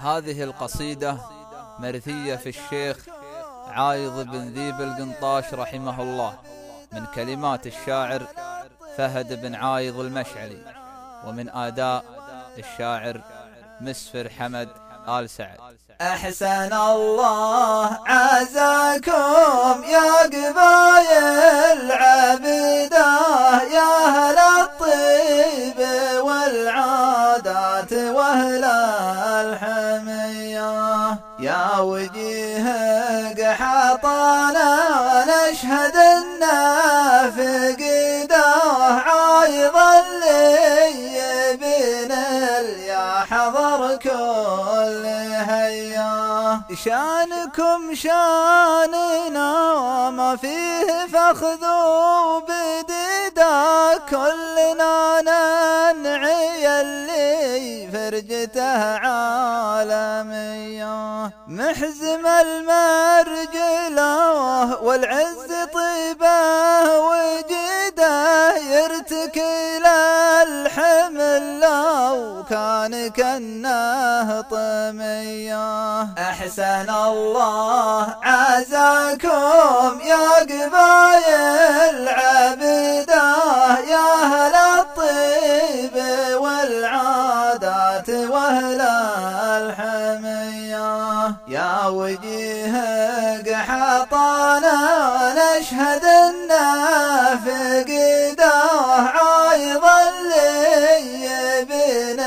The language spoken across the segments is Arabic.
هذه القصيدة مرثية في الشيخ عايض بن ذيب القنطاش رحمه الله، من كلمات الشاعر فهد بن عايض المشعلي، ومن آداء الشاعر مسفر حمد آل سعد. أحسن الله عزاكم يا قبايل عبده، يا أهل الطيب والعادات وأهل الحمية، يا وجيه قحطانا نشهد إنه فقده عايض اللي بين يا حضر كل هيا. شانكم شاننا ما فيه فخذوا بديدا، كلنا ننعي اللي فرجته عالمية، محزم المرجله والعز طيبه وجده، يرتكي الحمل لو كان كنه طمية. أحسن الله عزاكم يا قبايل عبده، يا أهل الطيب والعادات وأهل الحمية، يا وجيه قحطانا نشهد إنه فقده عايض اللي بين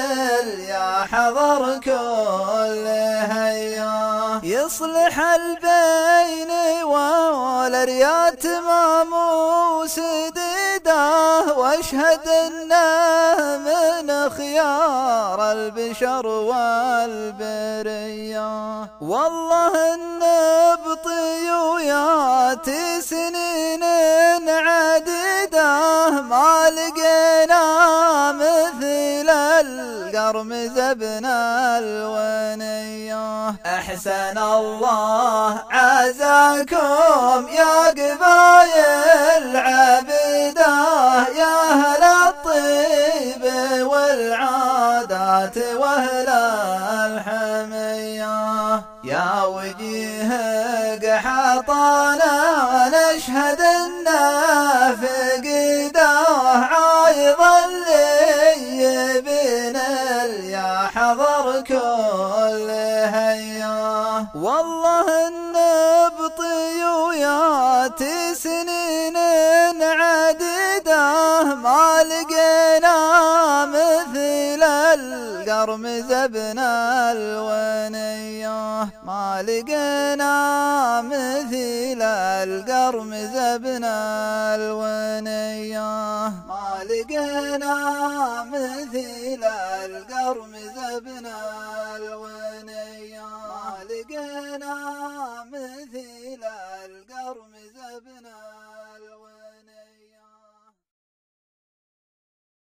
يا حضر كل هيا. يصلح البين والريات ماموس ديده، واشهد انه من خيار البشر والبريه، والله النبطي وياتي سنين عديده، ما لقينا مثل القرمز ابن الونيه. أحسن الله عزاكم يا قبايل عبده، يا أهل الطيب والعادات وأهل الحمية، يا وجيه قحطانا نشهد إنه فقده عايض اللي بين يا حضر كل هيا، والله النبطي وياتي سنين عديده، ما لقينا مثل القرمز ابن الونيه، ما لقينا مثل القرمز ابن الونيه، ما لقينا مثل القرمز ابن الونيه، ما لقينا مثل القرمز ابن